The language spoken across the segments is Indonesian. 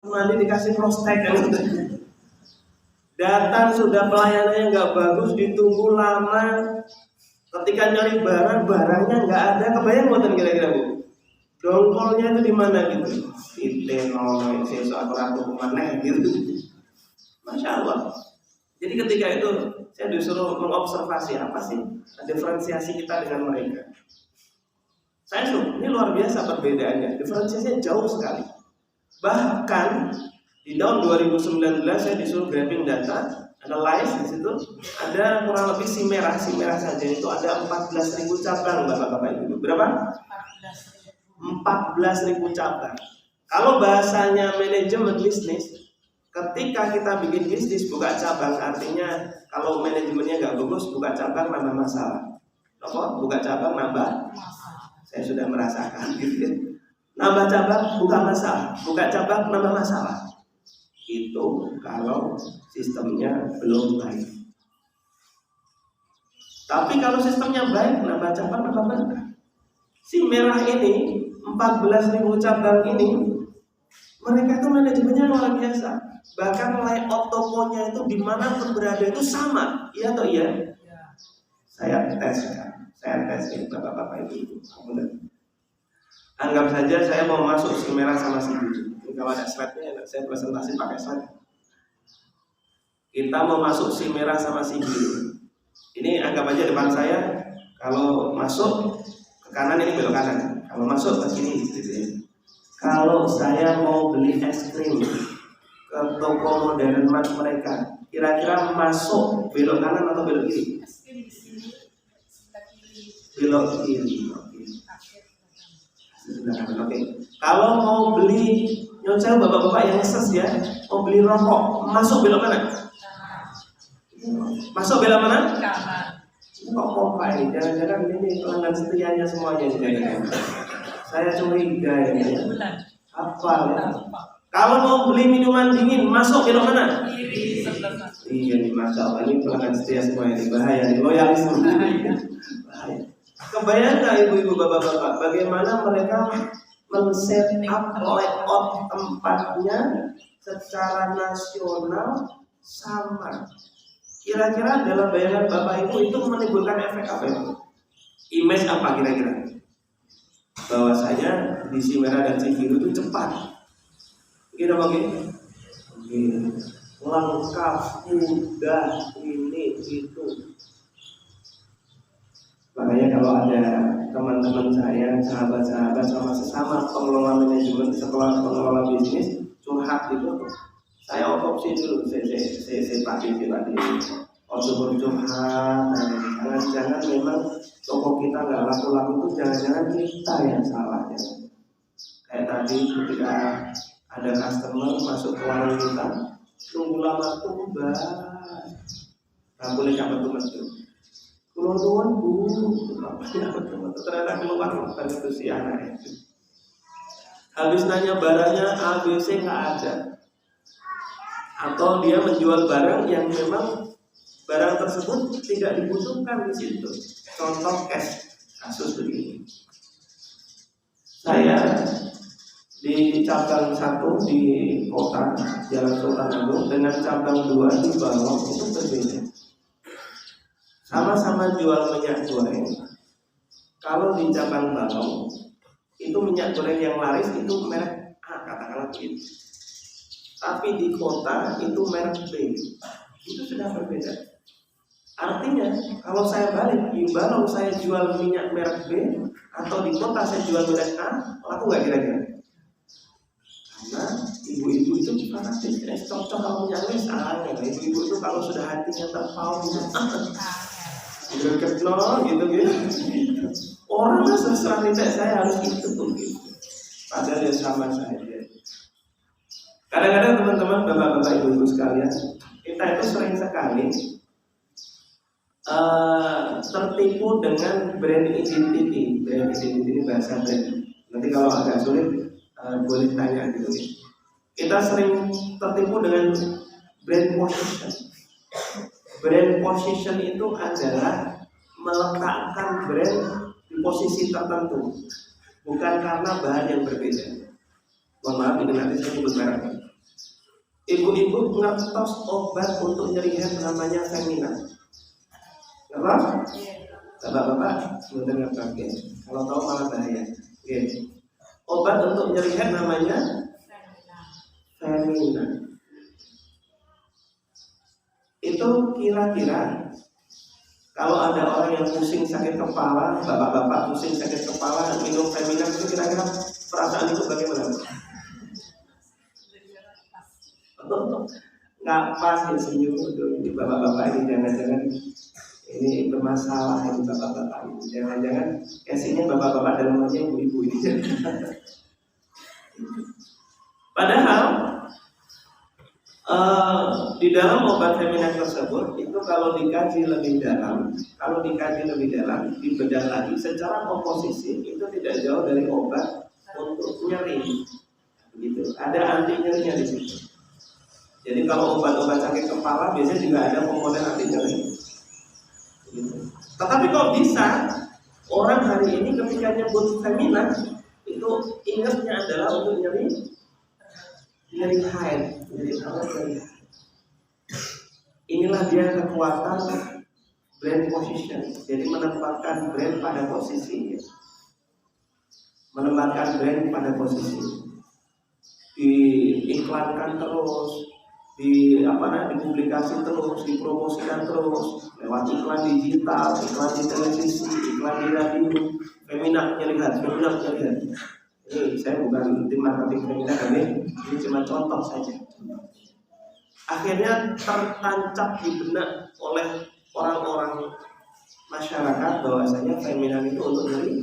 mandi dikasih prostek kan. Datang sudah pelayanannya nggak bagus, ditunggu lama. Ketika nyari barangnya nggak ada. Kebayang buatan kira-kira Bu? Dongkolnya itu di mana gitu? Iteno, sesok aku kemana gitu. Masya Allah. Jadi ketika itu saya disuruh mengobservasi apa sih diferensiasi kita dengan mereka. Saya suruh, ini luar biasa perbedaannya. Diferensiasinya jauh sekali. Bahkan di tahun 2019 saya disuruh grabbing data, analyze di situ ada kurang lebih si merah saja itu ada 14.000 cabang Bapak-bapak Ibu. Berapa? 14.000 cabang. Kalau bahasanya manajemen bisnis, ketika kita bikin bisnis buka cabang, artinya kalau manajemennya nggak bagus, buka cabang nambah masalah. Apa? Buka cabang nambah masalah. Saya sudah merasakan gitu ya. Nambah cabang bukan masalah, buka cabang nambah masalah. Itu kalau sistemnya belum baik. Tapi kalau sistemnya baik, nambah cabang nambah berkah. Si merah ini 14.000 cabang ini, mereka itu manajemennya luar biasa. Bahkan layout tokonya itu dimanapun berada itu sama, iya atau iya? Saya tes ini Bapak-bapak Ibu. Anggap saja saya mau masuk si merah sama si biru. Kalau ada slide-nya, saya presentasi pakai slide. Kita mau masuk si merah sama si biru. Ini anggap aja depan saya. Kalau masuk ke kanan ini belok kanan. Kalau masuk ke sini gitu ya. Kalau saya mau beli es krim ke toko modern mart mereka, kira-kira masuk belok kanan atau belok kiri? Belok kiri. Oke. Kalau mau beli, yang saya bapak-bapak yang ses ya, mau beli rokok, masuk belok mana? Masuk belok mana? Kanan. Kok kompai? Jangan-jangan ini pelanggan setianya semuanya nih. Saya curiga ya. Apa ya? Kalau mau beli minuman dingin, masuk belok mana? Kiri sebelah. Iya nih, masya Allah, ini pelanggan setia semuanya nih, bahaya nih, loyalisme. Bahaya. Kebayang nggak ibu-ibu bapak-bapak bagaimana mereka men-set up layout tempatnya secara nasional sama? Kira-kira dalam bayangan bapak ibu itu menimbulkan efek apa itu? Image apa kira-kira? Bahwasanya di si merah dan si biru itu cepat. Gitu oke? Lengkap, mudah, ini itu. Makanya kalau ada teman-teman saya, sahabat-sahabat sama sesama pengelola manajemen, sekolah pengelola bisnis curhat itu, saya otopsi dulu, saya pakai otopsi curhat. Jangan-jangan memang toko kita nggak laku-laku itu, jangan-jangan kita yang salah ya. Kayak tadi ketika ada customer masuk ke warung kita, tunggu lama tuh nggak boleh dapat tuh. Keluar Bu, ternyata keluar bukan itu si anak itu. Habis nanya barangnya ABC nggak ada, atau dia menjual barang yang memang barang tersebut tidak dibutuhkan di situ. Contoh kasus begini. Saya di cabang 1 di kota Jalan Sultan Agung dengan cabang 2 di Balong itu berbeda. Sama-sama jual minyak goreng. Kalau di cabang Balong itu minyak goreng yang laris itu merek A, katakanlah begitu. Tapi di kota itu merek B. Itu sudah berbeda. Artinya kalau saya balik di Balong saya jual minyak merek B, atau di kota saya jual merek A, laku nggak kira-kira? Karena ibu-ibu itu praktis, cocok kalau minyak wis ibu-ibu itu kalau sudah hatinya terpaut gitu. Gergetno gitu. Orang seserah tidak saya harus itu gitu. Padahal ya sama saja. Kadang-kadang teman-teman, bapak-bapak, ibu-ibu sekalian, kita itu sering sekali tertipu dengan brand identity. Brand identity ini bahasa brand. Nanti kalau agak sulit boleh tanya gitu. Kita sering tertipu dengan brand position. Brand position itu adalah meletakkan brand di posisi tertentu, bukan karena bahan yang berbeda. Mohon maaf ini nanti saya sebut merek. Ibu-ibu ngertos obat untuk nyeri head namanya Femina. Ngertos? Bapak-bapak sudah ngertos ya. Kalau tahu malah bahaya. Oke. Obat untuk nyeri head namanya Femina. Itu kira-kira kalau ada orang yang pusing sakit kepala, bapak-bapak pusing sakit kepala, minum Femina itu kira-kira perasaan itu bagaimana? Nggak pas ya senyum dulu. Ini bapak-bapak ini jangan-jangan ini bermasalah ini bapak-bapak ini. Jangan-jangan casingnya bapak-bapak dan rumahnya ibu-ibu ini. Padahal di dalam obat Femina tersebut itu kalau dikaji lebih dalam, dibedah lagi secara komposisi itu tidak jauh dari obat untuk nyeri. Begitu. Ada anti nyerinya di situ. Jadi kalau obat-obat sakit kepala biasanya juga ada komponen anti nyeri. Begitu. Tetapi kok bisa orang hari ini ketika nyebut Femina itu ingatnya adalah untuk nyeri haid. Jadi inilah dia kekuatan brand position. Jadi menempatkan brand pada posisi, diiklankan terus, dipublikasi terus, dipromosikan terus lewat iklan digital, iklan di televisi, iklan di radio. Femina lihat. Ini saya bukan tim marketing Femina kami, ini cuma contoh saja. Akhirnya tertancap di benak oleh orang-orang masyarakat bahwasanya Femina itu untuk nyeri.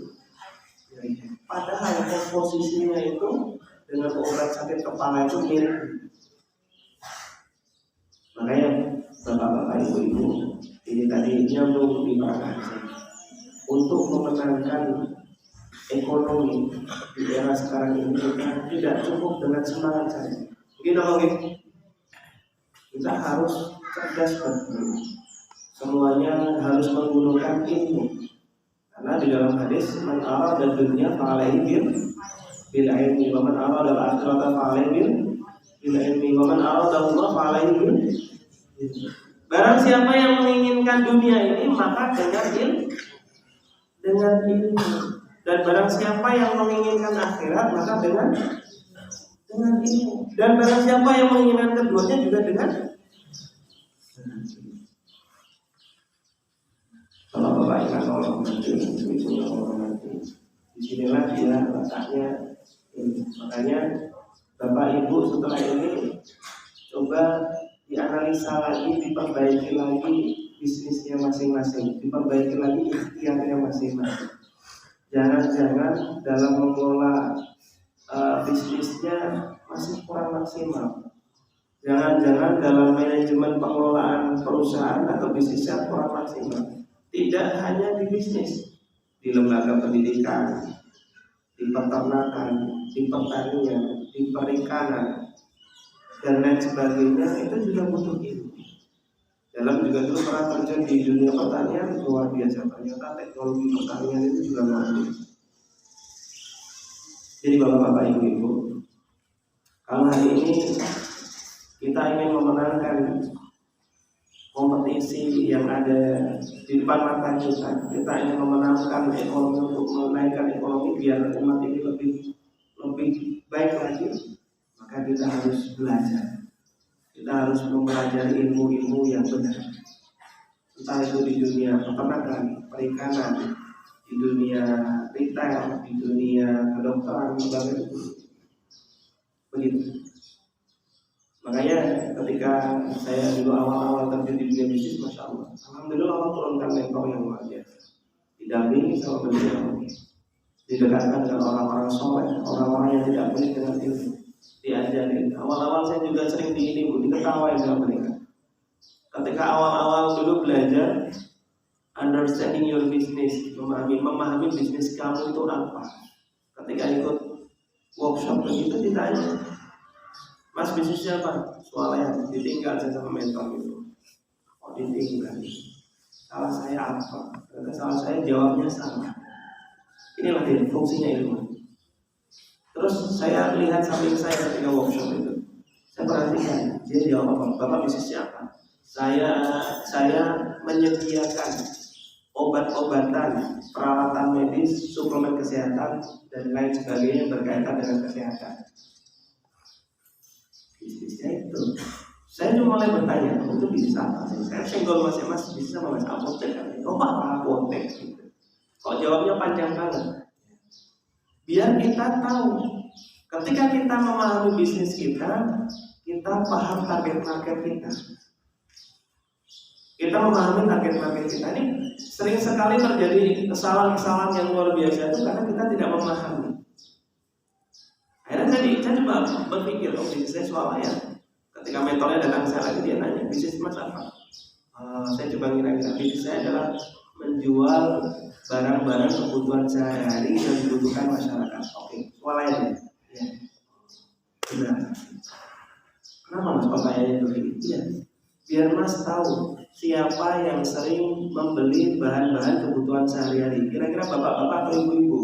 Padahal komposisinya itu dengan obat sakit kepala itu mirip. Makanya bapak-bapak ibu-ibu ini tadi nyambung di belakang untuk memenangkan ekonomi di era sekarang ini tidak cukup dengan semangat saja. Mungkin kita harus cerdas betul. Semuanya harus menggunakan ilmu. Karena di dalam hadis man arada dunya fa'alaihi bil ilmi wa man arada al-akhirata fa'alaihi bil ilmi wa man arada Allah fa'alaihi bil. Barang siapa yang menginginkan dunia ini maka dengan ilmu. Dan barang siapa yang menginginkan akhirat maka dengan ilmu. Dan barang siapa yang menginginkan keduanya juga dengan kalau bapak ingat Allah nanti, disinilah dia letaknya. Makanya bapak ibu setelah ini coba dianalisa lagi, diperbaiki lagi bisnisnya masing-masing, diperbaiki lagi ikhtiarnya masing-masing. Jangan-jangan dalam mengelola bisnisnya masih kurang maksimal. Jangan-jangan dalam manajemen pengelolaan perusahaan atau bisnisnya kurang maksimal. Tidak hanya di bisnis, di lembaga pendidikan, di peternakan, di pertanian, di perikanan, dan lain sebagainya itu juga butuh ilmu. Dalam juga dulu pernah terjun di dunia pertanian luar biasa, ternyata teknologi pertanian itu juga luar biasa. Jadi bapak-bapak ibu-ibu, kalau hari ini kita ingin memenangkan kompetisi yang ada di depan mata kita ingin memenangkan ekonomi untuk menaikkan ekonomi biar umat ini lebih baik lagi, maka kita harus belajar. Kita harus mempelajari ilmu-ilmu yang benar. Entah itu di dunia peternakan, perikanan, di dunia retail, di dunia kedokteran, sebagainya. Begitu. Makanya ketika saya dulu awal-awal terjun di dunia bisnis, masya Allah, alhamdulillah Allah turunkan mentor yang luar biasa. Didampingi sama beliau, didekatkan dengan orang-orang soleh, orang-orang yang tidak pelit dengan ilmu, diajarin. Awal-awal saya juga sering diketawain sama mereka. Ketika awal-awal dulu belajar understanding your business, memahami bisnis kamu itu apa. Ketika ikut workshop begitu ditanya, Mas bisnisnya apa? Soalnya ditinggal saya sama mentor itu. Oh ditinggal. Salah saya apa? Karena salah saya jawabnya sama. Inilah dia fungsinya ilmu. Terus saya lihat samping saya ketika workshop itu. Saya perhatikan Dia jawab apa? Bapak bisnisnya apa? Saya menyediakan obat-obatan, peralatan medis, suplemen kesehatan dan lain sebagainya yang berkaitan dengan kesehatan. Bisnisnya itu. Saya cuma mulai bertanya, itu bisnis apa? Saya senggol mas bisnis apa mas? Apotek kan? Oh apa apotek? Gitu. Kok jawabnya panjang banget? Biar kita tahu, ketika kita memahami bisnis kita paham target market kita. Kita memahami target market kita. Ini sering sekali terjadi kesalahan-kesalahan yang luar biasa itu karena kita tidak memahami. Akhirnya saya coba berpikir, bisnis saya soal ya. Ketika mentornya datang saya lagi, dia nanya, bisnis mas apa? Saya coba ngira-ngira, bisnis saya adalah menjual barang-barang kebutuhan sehari-hari yang dibutuhkan masyarakat. Oke, soalnya ya. Benar. Kenapa mas pertanyaannya begini? Iya, biar mas tahu siapa yang sering membeli bahan-bahan kebutuhan sehari-hari. Kira-kira bapak-bapak atau ibu-ibu?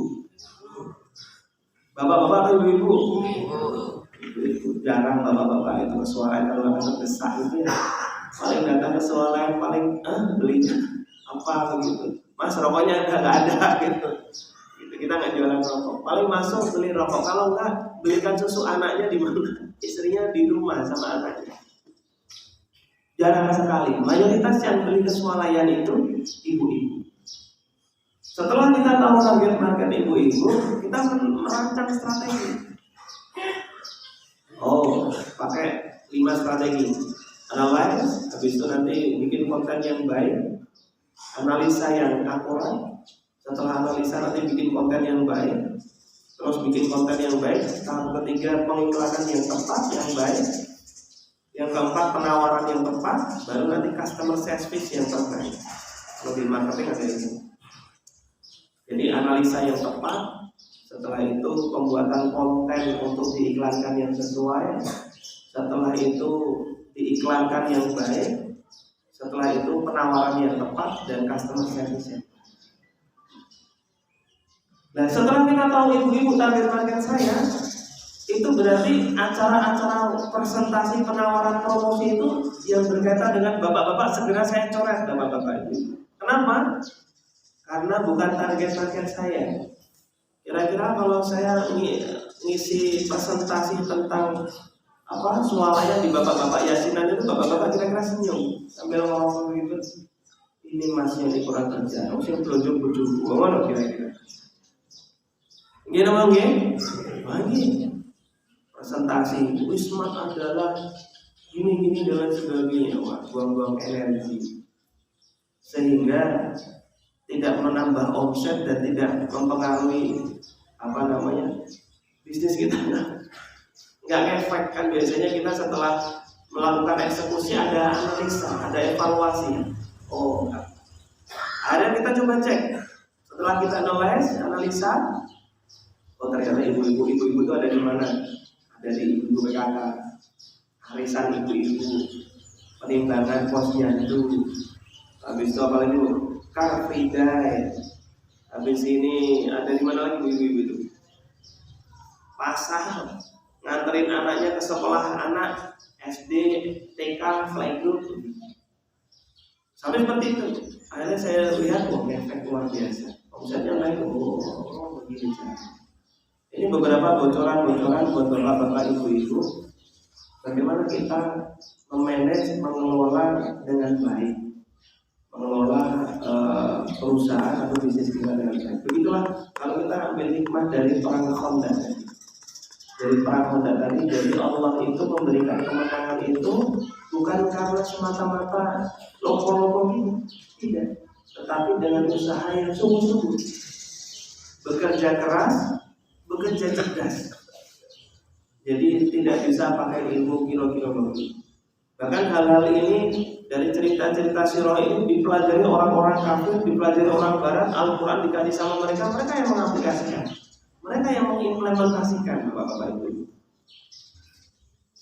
Bapak-bapak atau ibu-ibu? Ibu-ibu. Jarang bapak-bapak itu suara kalau akan terdesak itu ya. Paling datang ke suara paling belinya apa begitu. Mas rokoknya nggak ada gitu. Kita nggak jualan rokok. Paling masuk beli rokok. Kalau nggak belikan susu anaknya di mana? Istrinya di rumah sama anaknya. Jarang sekali. Mayoritas yang beli ke swalayan itu ibu-ibu. Setelah kita tahu target market ibu-ibu, kita merancang strategi. Pakai 5 strategi. Analyze, habis itu nanti bikin konten yang baik, analisa yang akurat. Setelah analisa nanti bikin konten yang baik, terus bikin konten yang baik. Tahap ketiga pengiklanan yang tepat, yang baik. Yang keempat penawaran yang tepat, baru nanti customer service yang terbaik. Kalau di marketing ada ini. Jadi analisa yang tepat, setelah itu pembuatan konten untuk diiklankan yang sesuai, setelah itu diiklankan yang baik, setelah itu penawaran yang tepat dan customer service yang baik. Nah, setelah kita tahu ibu-ibu target market saya, itu berarti acara-acara presentasi penawaran promosi itu yang berkaitan dengan bapak-bapak segera saya coret bapak-bapak itu. Kenapa? Karena bukan target market saya. Kira-kira kalau saya ngisi presentasi tentang swalaya di bapak-bapak yasinan itu, bapak-bapak kira-kira senyum sambil ngomong gitu. Ini masnya ini kurang kerja. Saya belajuk-belajuk. Gimana kira-kira? Gimana bagi presentasi Wismat adalah gini dan sebagainya. Wah, buang-buang energi sehingga tidak menambah omset dan tidak mempengaruhi bisnis kita. Nggak efek kan. Biasanya kita setelah melakukan eksekusi ada analisa, ada evaluasi. Akhirnya kita coba cek. Setelah kita analisa, ternyata ibu-ibu itu ada di mana? Ada di ibu PKK, arisan ibu-ibu, penimbangan posnya itu. Habis itu apalagi Car Free Day. Habis ini ada di mana lagi ibu-ibu itu? Pasar, nganterin anaknya ke sekolah anak SD, TK, playgroup. Sampai seperti itu. Akhirnya saya lihat efek luar biasa. Omsetnya naik, begini cara. Ini beberapa bocoran buat bapak-bapak ibu-ibu. Bagaimana kita memanage, mengelola dengan baik, mengelola perusahaan atau bisnis kita dengan baik. Begitulah kalau kita ambil hikmah dari perang Honda. Dari perang Honda tadi, jadi Allah itu memberikan kemenangan itu bukan karena semata-mata lompo-lompo gitu, tidak, tetapi dengan usaha yang sungguh-sungguh, bekerja keras, bekerja cerdas. Jadi tidak bisa pakai ilmu kilo-kilo begitu. Bahkan hal-hal ini dari cerita-cerita sirah ini dipelajari orang-orang kafir, dipelajari orang barat. Al-Quran dikasih sama mereka yang mengaplikasikan, mereka yang mengimplementasikan bapak-bapak itu.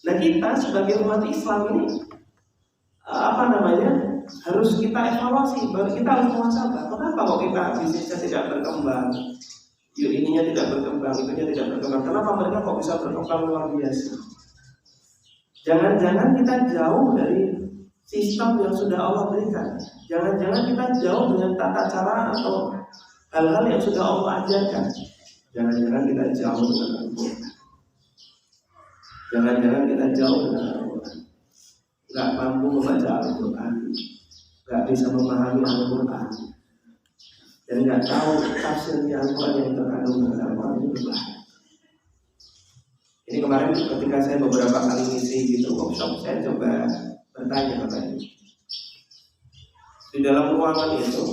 Nah, kita sebagai umat Islam ini harus kita evaluasi, baru kita harus muhasabah. Kenapa kok kita bisnisnya tidak berkembang? Ininya tidak berkembang, itunya tidak berkembang. Kenapa mereka kok bisa berkembang luar biasa? Jangan-jangan kita jauh dari sistem yang sudah Allah berikan. Jangan-jangan kita jauh dengan tata cara atau hal-hal yang sudah Allah ajarkan. Jangan-jangan kita jauh dengan Al-Quran. Jangan-jangan kita jauh dengan Al-Quran. Gak mampu membaca Al-Quran, gak bisa memahami Al-Quran, dan gak tahu tafsirnya Al-Quran yang terkandung dalam Al-Quran itu berbahaya. Ini kemarin ketika saya beberapa kali ngisi gitu workshop, saya coba bertanya kepada ini. Di dalam ruangan itu,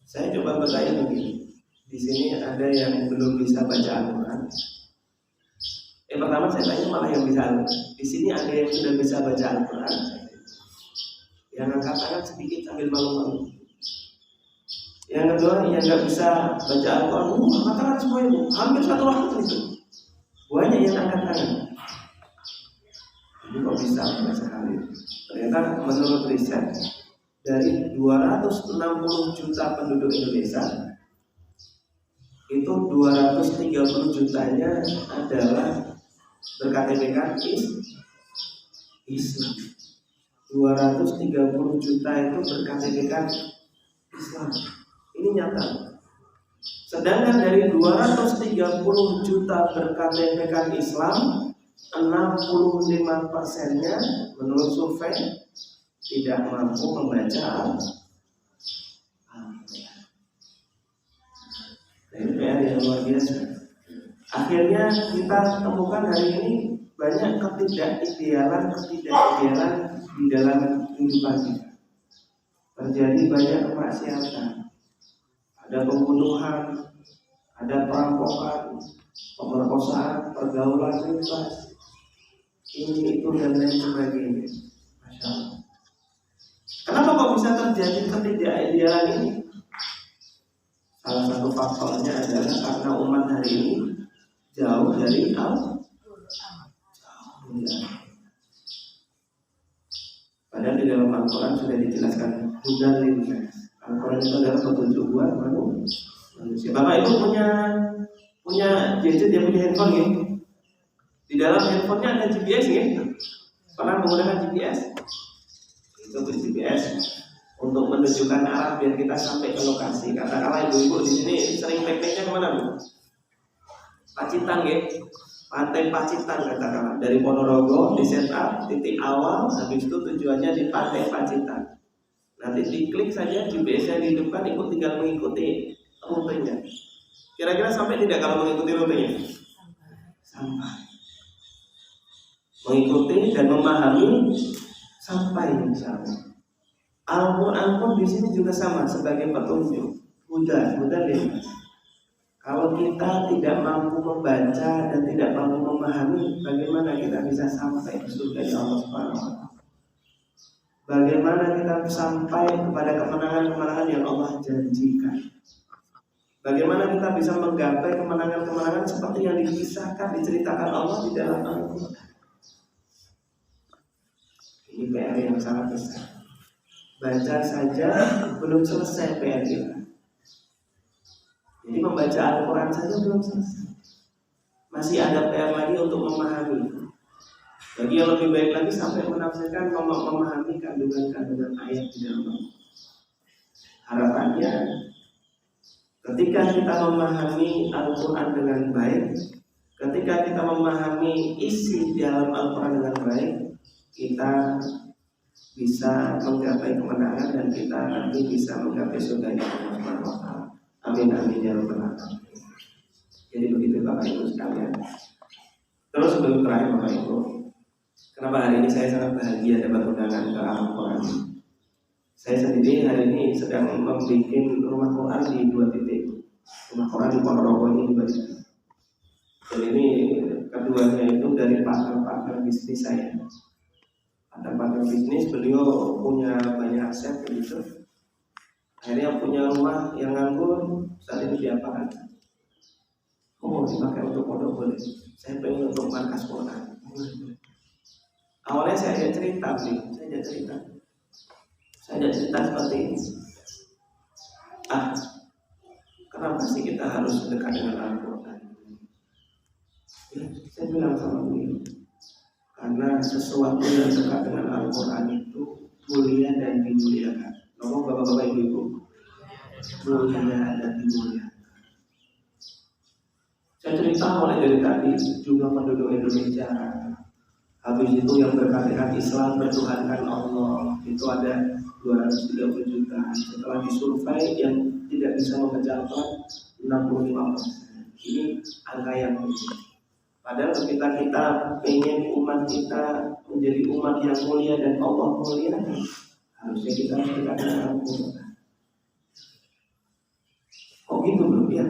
saya coba bertanya begini. Di sini ada yang belum bisa baca Al-Quran. Pertama saya tanya malah yang bisa. Di sini ada yang sudah bisa baca Al-Quran. Yang angkat tangan sedikit sambil malu-malu. Yang kedua yang nggak bisa baca Al-Quran, angkat tangan semua itu. Hampir satu waktu itu. Banyak yang angkat tangan. Ini kok bisa banyak sekali. Ternyata menurut riset dari 260 juta penduduk Indonesia, itu 230 jutanya adalah berKTP-kan Islam. 230 juta itu berKTP-kan Islam. Ini nyata. Sedangkan dari 230 juta berKTP-kan Islam, 65%-nya menurut survei tidak mampu membaca Al-Quran. Ini PR yang luar biasa. Akhirnya kita temukan hari ini banyak ketidakidealan di dalam kehidupan kita. Terjadi banyak kemaksiatan, ada pembunuhan, ada perampokan, pemerkosaan, pergaulan bebas, ini itu dan lain sebagainya. Masya Allah. Kenapa kok bisa terjadi ketidakidealan ini? Salah satu faktornya adalah karena umat hari ini jauh dari Al-Quran. Padahal di dalam Al-Quran sudah dijelaskan hudan linnas. Al-Quran itu adalah petunjuk buat manusia. Bapak Ibu punya gadget, dia punya handphone ya? Di dalam handphonenya ada GPS ya? Pernah menggunakan GPS? Itu GPS untuk menunjukkan arah biar kita sampai ke lokasi. Katakanlah ibu-ibu di sini sering pikniknya kemana Bu? Pacitan ya, Pantai Pacitan katakanlah. Dari Ponorogo di set up titik awal, habis itu tujuannya di Pantai Pacitan. Nanti diklik saja GPS-nya di depan, tinggal mengikuti rutenya. Kira-kira sampai tidak kalau mengikuti rutenya? Sampai. Mengikuti dan memahami sampai insyaallah. Al-Quran pun di sini juga sama sebagai petunjuk. Hudan linnas. Kalau kita tidak mampu membaca dan tidak mampu memahami, bagaimana kita bisa sampai ke surga Allah Subhanahu wa Ta'ala? Bagaimana kita sampai kepada kemenangan-kemenangan yang Allah janjikan? Bagaimana kita bisa menggapai kemenangan-kemenangan seperti yang dikisahkan, diceritakan Allah di dalam Al-Quran? Ini PR yang sangat besar. Baca saja belum selesai PR kita. Jadi membaca Al-Quran saja belum selesai. Masih ada PR lagi untuk memahami. Bagi yang lebih baik lagi sampai menafsirkan, memahami kandungan-kandungan ayat di dalam. Harapannya ketika kita memahami Al-Quran dengan baik, ketika kita memahami isi di dalam Al-Quran dengan baik, kita bisa menggapai kemenangan dan kita nanti bisa menggapai surga Allah Subhanahu wa Ta'ala. Amin amin ya rabbal alamin. Jadi begitu Bapak Ibu sekalian. Terus sebelum terakhir Bapak Ibu, kenapa hari ini saya sangat bahagia dapat undangan ke Al-Quran. Saya sendiri hari ini sedang membuat rumah Quran di 2 titik. Rumah Quran di Ponorogo ini di Bali. Dan ini keduanya itu dari partner bisnis saya. Partner bisnis, beliau punya banyak aset gitu. Akhirnya punya rumah yang nganggur, saat ini diapakan? Oh, dipakai untuk pondok boleh. Saya pengen untuk markas Quran. Awalnya saya ada cerita seperti ini. Kenapa sih kita harus dekat dengan Al-Quran? Ya, saya bilang sama beliau, Karena sesuatu yang dekat dengan Al-Quran itu mulia dan dimuliakan. Ngomong bapak-bapak ibu-ibu, mulia dan dimuliakan. Saya cerita mulai dari tadi jumlah penduduk Indonesia. Habis itu yang berkaitan Islam bertuhankan Allah itu ada 230 juta. Setelah disurvei yang tidak bisa mengejarkan 65%. Ini angka yang tinggi. Padahal kita pengen umat kita menjadi umat yang mulia dan Allah mulia, harusnya kita dengan Al-Quran. Kok gitu belum ya?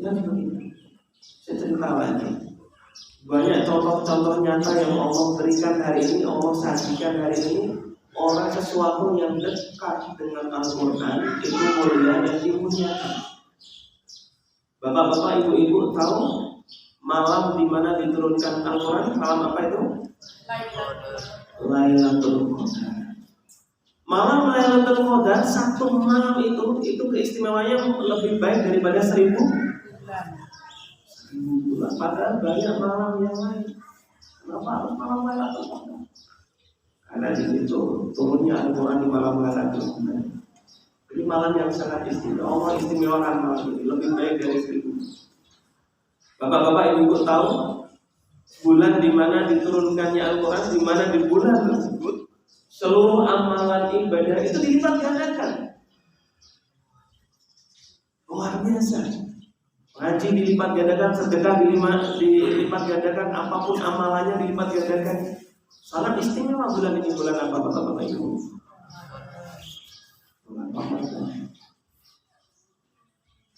Ya begitu. Saya cerita lagi. Banyak contoh-contoh nyata yang Allah berikan hari ini, Allah sajikan hari ini. Orang sesuatu yang dekat dengan Al-Quran itu mulia dan dimuliakan. Bapak-bapak, ibu-ibu tahu malam di mana diturunkan Al-Quran? Malam apa itu? Lailatul Qadar. Malam Lailatul Qadar, satu malam itu keistimewaannya lebih baik daripada 1000 bulan. Padahal banyak malam yang lain. Kenapa harus malam Lailatul Qadar? Karena di situ turunnya Al-Quran di malam Lailatul Qadar. Ini malam yang sangat istimewa. Allah istimewakan malam ini lebih baik dari 1000. Bapak-bapak ibu tahu bulan di mana diturunkannya Al-Quran, di mana di bulan tersebut seluruh amalan ibadah itu dilipat gandakan. Luar biasa. Ngaji dilipat gandakan, sedekah dilipat gandakan, apapun amalannya dilipat gandakan. Sangat istimewa bulan ini. Bulan apa bapak-bapak ibu? Bulan Ramadan.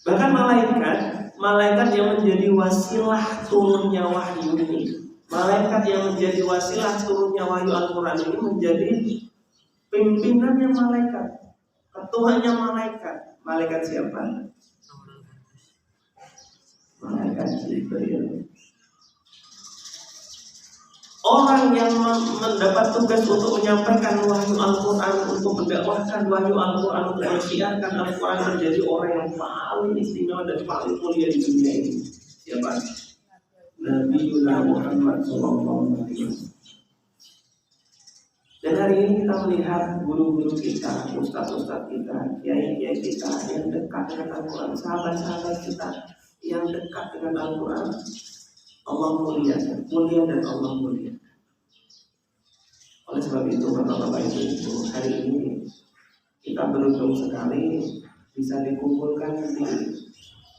Bahkan malaikat yang menjadi wasilah turunnya wahyu ini, malaikat yang menjadi wasilah turunnya wahyu Al-Quran ini menjadi pimpinannya malaikat, ketuanya malaikat. Malaikat siapa? Malaikat Jibril. Orang yang mendapat tugas untuk menyampaikan wahyu Al-Quran, untuk mendakwahkan wahyu Al-Quran, untuk mensiarkan Al-Quran menjadi orang yang paling istimewa dan paling mulia di dunia ini. Siapa? Nabi Muhammad SAW. Dan hari ini kita melihat guru-guru kita, ustaz-ustaz kita, kiai-kiai kita yang dekat dengan Al-Quran, sahabat-sahabat kita yang dekat dengan Al-Quran. Allah mulia dan Allah mulia. Oleh sebab itu bapak-bapak ibu, hari ini kita beruntung sekali bisa dikumpulkan di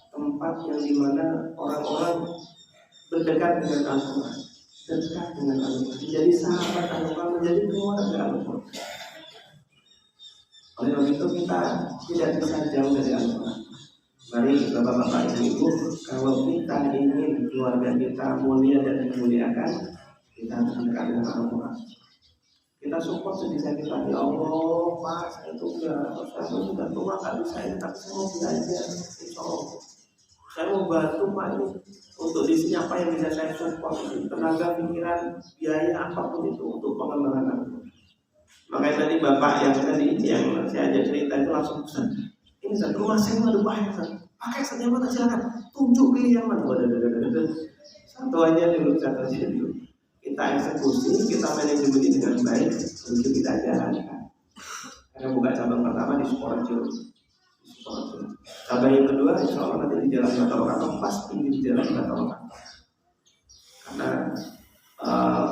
tempat yang dimana orang-orang berdekat dengan Al-Quran, dekat dengan Al-Quran, menjadi sahabat Al-Quran, menjadi keluarga Al-Quran. Oleh sebab itu kita tidak bisa jauh dari Al-Quran. Mari bapak-bapak ibu, kalau kita ingin keluarga kita mulia dan dimuliakan, kita harus dekat dengan Al-Quran. Kita support sebisa kita. Ya Allah, Pak, saya sudah tua, nggak bisa ini, tapi saya mau belajar. Insya Allah, saya mau bantu Pak ini. Untuk di sini apa yang bisa saya support, tenaga, pikiran, biaya apapun itu untuk pengembangan Al-Quran. Makanya tadi bapak yang saya ajak cerita itu langsung pesan. Ini satu rumah saya ada banyak, pakai saja mana silakan, tunjuk pilih yang mana. Satu aja dulu. Kita eksekusi, kita manajemen ini dengan baik, untuk kita jalankan. Karena buka cabang pertama di Sukoharjo. Cabang yang kedua, insya Allah nanti di Jalan Batalokatong, pas pinggir Jalan Batalokatong. Karena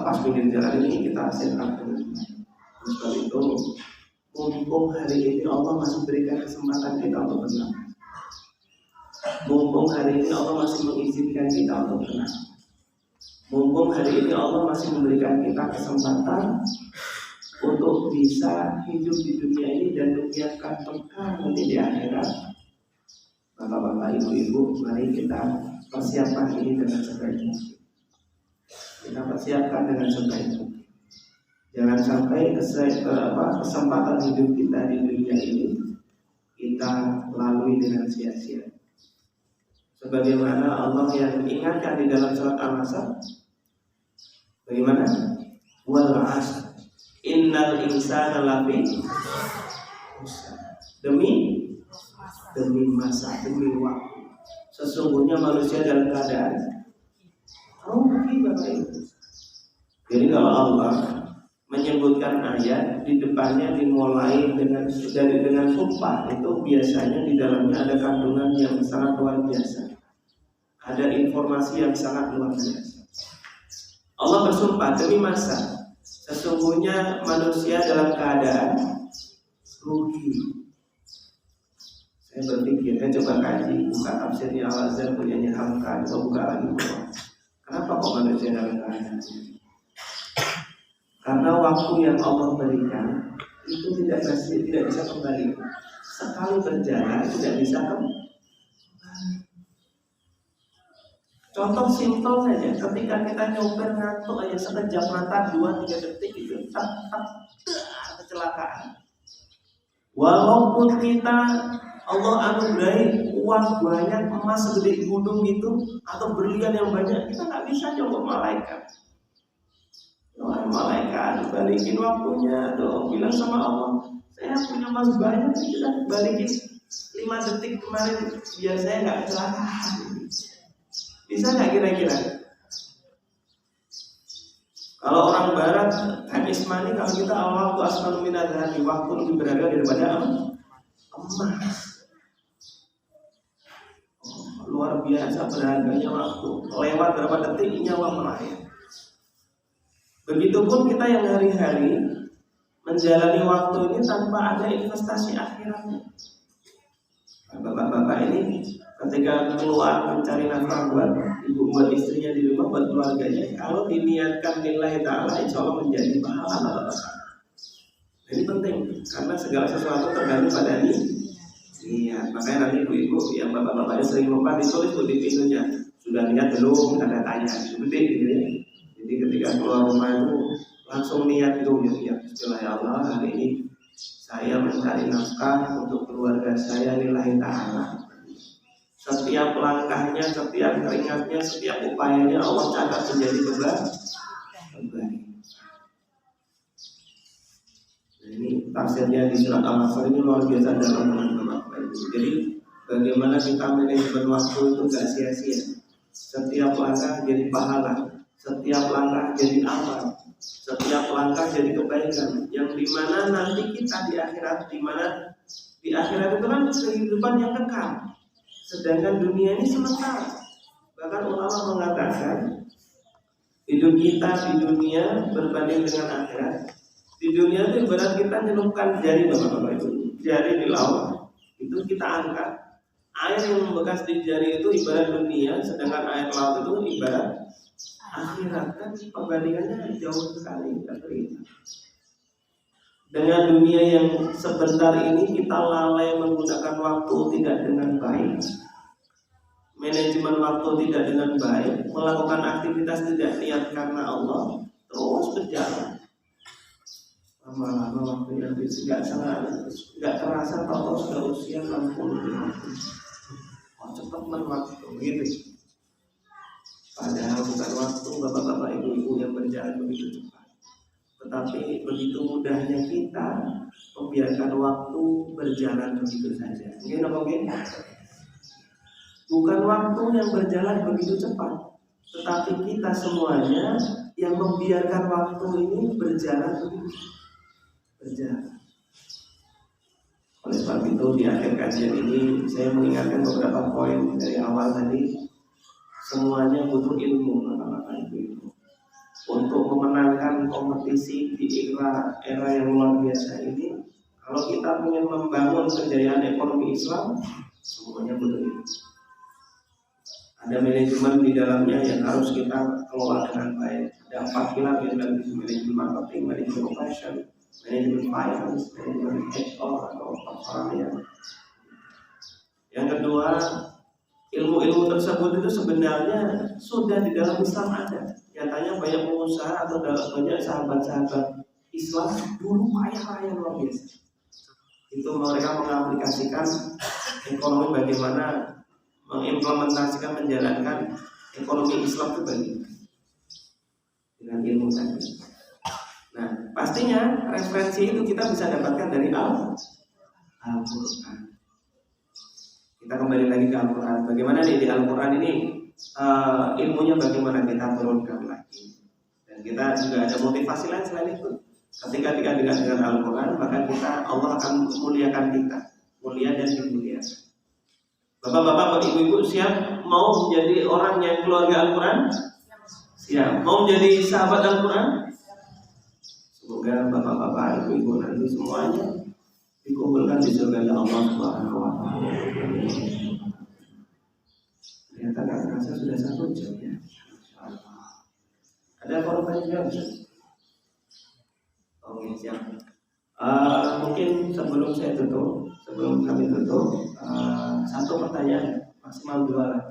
pas pinggir jalan ini kita set up dengan baik. Sebab itu, mumpung hari ini Allah masih berikan kesempatan kita untuk berenang. Mumpung hari ini Allah masih mengizinkan kita untuk berenang. Mumpung hari ini Allah masih memberikan kita kesempatan untuk bisa hidup di dunia ini dan menyiapkan bekal nanti di akhirat. Bapak-bapak, ibu-ibu, mari kita persiapkan ini dengan sebaik mungkin. Kita persiapkan dengan sebaik mungkin. Jangan sampai kesempatan hidup kita di dunia ini kita lalui dengan sia-sia. Sebagaimana Allah yang ingatkan di dalam surat Al-Asr, bagaimana? Wal 'asr innal insana lafi demi masa, demi waktu. Sesungguhnya manusia dalam keadaan rugi, Bapak Ibu. Jadi kalau Allah menyebutkan ayat di depannya dimulai dengan sumpah, itu biasanya di dalamnya ada kandungan yang sangat luar biasa, ada informasi yang sangat luar biasa. Allah bersumpah, demi masa sesungguhnya manusia dalam keadaan rugi. Saya berpikir, saya coba kaji, buka tafsirnya Al-Azhar punyanya Hamka, coba buka lagi. Kenapa kok manusia dalam keadaan? Karena waktu yang Allah berikan itu tidak bisa kembali. Sekali berjalan tidak bisa kembali. Contoh simpel saja, ketika kita nyopir ngantuk aja sekejap mata 2-3 detik itu kecelakaan. Walaupun kita Allah anugerahi uang banyak, emas segede gunung gitu, atau berlian yang banyak, kita nggak bisa coba malaikat. Wah, malaikat balikin waktunya dong, bilang sama Allah, saya punya emas banyak, kita balikin 5 detik kemarin biar saya nggak kecelakaan. Bisa nggak kira-kira? Kalau orang Barat time is money, kalau kita waktu asal minat hati, waktu lebih berharga daripada emas. Luar biasa berharganya waktu. Lewat berapa detik nyawa melayang. Begitupun kita yang hari-hari menjalani waktu ini tanpa ada investasi akhiratnya. Bapak-bapak ini ketika keluar mencari nafkah buat ibu, buat istrinya di rumah, buat keluarganya, kalau diniatkan lillahi ta'ala, insya Allah menjadi pahala. Ini penting karena segala sesuatu tergantung pada niat. Makanya nanti ibu-ibu yang bapak-bapaknya sering lupa ditulis di pintunya, sudah niat belum, ada tanya, gede gitu ya. Jadi ketika keluar rumah itu langsung niat dulu, ya bismillah, hari ini saya mencari nafkah untuk keluarga saya lillahi ta'ala. Setiap langkahnya, setiap keringatnya, setiap upayanya Allah catat menjadi kebaikan. Ini tafsirnya di surat Al-Asr ini luar biasa dalam teman-teman. Jadi bagaimana kita manajemen waktu itu gak sia-sia. Setiap langkah jadi pahala, setiap langkah jadi amal, setiap langkah jadi kebaikan. Yang dimana nanti kita di akhirat, dimana di akhirat itu kan kehidupan yang kekal. Sedangkan dunia ini sementara. Bahkan ulama mengatakan hidup kita di dunia berbanding dengan akhirat. Di dunia itu ibarat kita nyelupkan jari, bapak-bapak itu jari di laut, itu kita angkat. Air yang membekas di jari itu ibarat dunia, sedangkan air laut itu ibarat akhirat. Kan perbandingannya jauh sekali, tidak terima. Dengan dunia yang sebentar ini kita lalai menggunakan waktu tidak dengan baik, manajemen waktu tidak dengan baik, melakukan aktivitas tidak niat karena Allah, terus berjalan. Lama-lama waktu yang nggak terasa, tahu sudah usia 60 tahun. Cepat waktu begitu. Padahal bukan waktu bapak-bapak ibu-ibu yang berjalan begitu cepat. Tetapi begitu mudahnya kita membiarkan waktu berjalan begitu saja. Mungkin bukan waktu yang berjalan begitu cepat, tetapi kita semuanya yang membiarkan waktu ini berjalan. Oleh sebab itu di akhir kajian ini saya mengingatkan beberapa poin dari awal tadi. Semuanya butuh ilmu, kata-kata itu. Untuk memenangkan kompetisi di era yang luar biasa ini, kalau kita ingin membangun kejayaan ekonomi Islam, semuanya butuh ilmu. Ada manajemen di dalamnya yang harus kita kelola dengan baik. Ada 4 pilar yang dalam manajemen marketing, manajemen operation, manajemen finance, manajemen HR atau performance. Yang kedua, ilmu-ilmu tersebut itu sebenarnya sudah di dalam Islam ada. Nyatanya banyak pengusaha atau banyak sahabat-sahabat Islam dulu kaya luar biasa. Itu mereka mengaplikasikan ekonomi, bagaimana mengimplementasikan, menjalankan ekonomi Islam itu bagaimana dengan ilmu tadi. Nah, pastinya referensi itu kita bisa dapatkan dari Al-Quran. Kita kembali lagi ke Al-Quran. Bagaimana di Al-Quran ini ilmunya bagaimana kita turunkan lagi Dan kita juga ada motivasi lain selain itu. Ketika kita dekat dengan Al-Quran, maka Allah akan memuliakan kita, mulia dan dimuliakan. Bapak-bapak, ibu-ibu siap mau menjadi orang yang keluarga Al-Quran? Siap. Mau menjadi sahabat Al-Quran? Semoga bapak-bapak, ibu-ibu nanti semuanya dikumpulkan di surga Allah Subhanahu wa Ta'ala. Ternyata nggak terasa sudah 1 jam ya. Ada korban juga? Oke, siap. Mungkin sebelum kami tutup, 1 pertanyaan, maksimal 2 lah.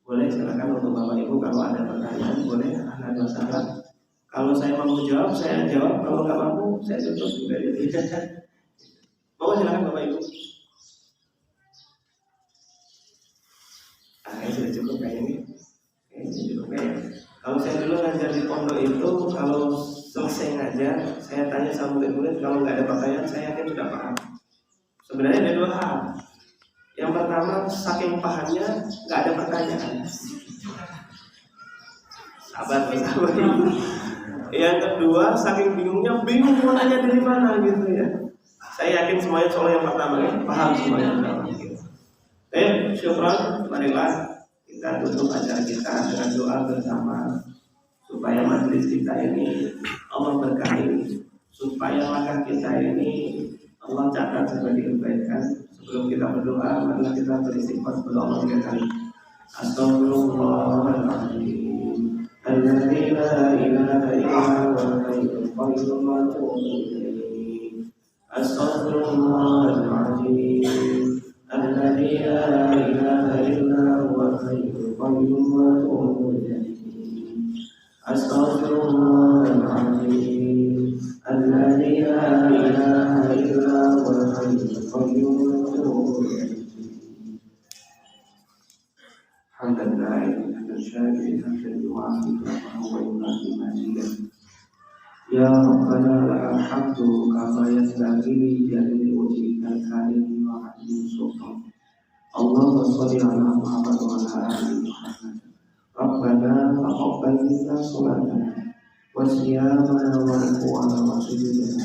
Boleh silakan untuk Bapak Ibu kalau ada pertanyaan, boleh ada masalah. Kalau saya mampu jawab, saya jawab. Kalau nggak mampu, saya tutup juga. Mau silakan Bapak Ibu. Sudah cukup kayak ini. Kalau saya dulu ngajar di pondok itu, kalau selesai ngajar, saya tanya sama murid-murid, kalau nggak ada pertanyaan, saya yakin sudah paham. Sebenarnya ada 2 hal. Yang pertama, saking pahamnya nggak ada pertanyaan. Sabar. Yang kedua, saking bingungnya, bingung mau nanya dari mana gitu ya. Saya yakin semuanya soal yang pertama ya, paham semuanya. Syukran, marilah kita tutup acara kita dengan doa bersama supaya majelis kita ini Allah berkahi, supaya langkah kita ini Allah catat sebagai kebaikan. Sebelum kita berdoa, marilah kita beristighfar kepada Allah 3 kali. Astaghfirullahaladzim, alladzi la ilaha illa huwal hayyul qayyum wa atubu ilaih. Astaghfirullahaladzim, alladzi la ilaha illa huwal hayyul qayyum wa atubu ilaih. Astaghfirullahaladzim, alladzi la ilaha illa huwal hayyul qayyum wa atubu ilaih. Alhamdulillah, hamdan syakirin, hamdan yu'afiqu wa yunafi majidah. Ya Rabbana lakal hamdu kama yanbaghi li jalali wajhikal karim wa 'azimi sultan. Allahumma shalli ala Muhammad wa ala ali Muhammad. Rabbana taqabbal minna salatana wa siyamana wa ruku'ana wa sujudana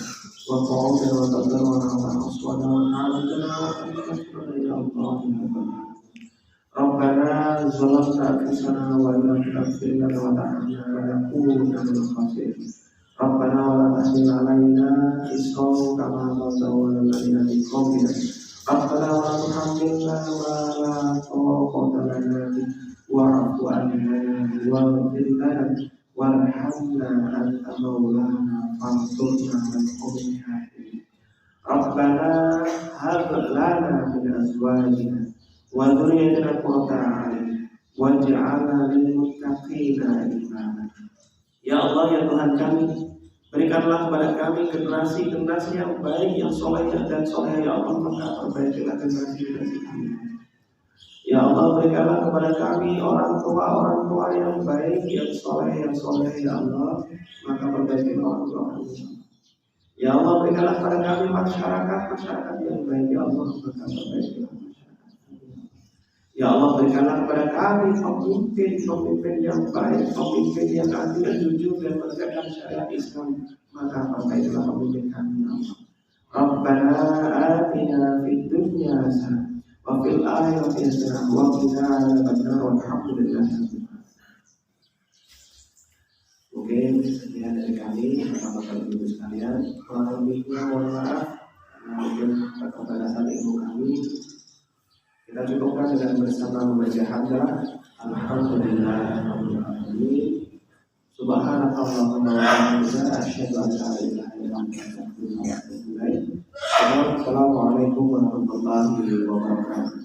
wa qawmana wa tadarrana wa aswana wa ta'alana wa ta'alana ya Allah ya Rabbana. Rabbana zalamna anfusana wa lam taghfir lana wa tarhamna lanakunanna minal khasirin. Rabbana wa la tahmil 'alaina isran kama hamaltahu 'alal ladzina min qablina. Rabbana wa la tuhammilna ma la taqata lana bihi wa'fu 'anna waghfir lana warhamna anta maulana fansurna 'alal qawmil kafirin. Rabbana hab lana min azwajina wa dzurriyyatina qurrata a'yun waj'alna lil muttaqina imama. Ya Allah, ya Tuhan kami, berikanlah kepada kami generasi yang baik, yang soleh dan soleh. Ya Allah, maka perbaikilah generasi kami. Ya Allah, berikanlah kepada kami orang tua yang baik, yang soleh. Ya Allah, maka perbaikilah orang tua kami. Ya Allah, berikanlah kepada kami masyarakat yang baik. Ya Allah, maka perbaikilah. Ya Allah, berikanlah kepada kami pemimpin yang baik, pemimpin yang adil dan jujur dan menegakkan syariat Islam. Maka perbaikilah pemimpin kami, ya Allah. Rabbana atina fid dunya hasanah wa fil akhirati hasanah wa qina adzabannar walhamdulillah. Mungkin sekian dari kami, bapak-bapak ibu sekalian. Kurang lebihnya mohon maaf, mungkin keterbatasan ilmu kami. Kita cukupkan dengan bersama membaca hamdalah. Alhamdulillahirabbil alamin. Subhanakallahumma wa bihamdika asyhadu an la ilaha illa anta astaghfiruka wa atubu ilaik. Assalamualaikum warahmatullahi wabarakatuh.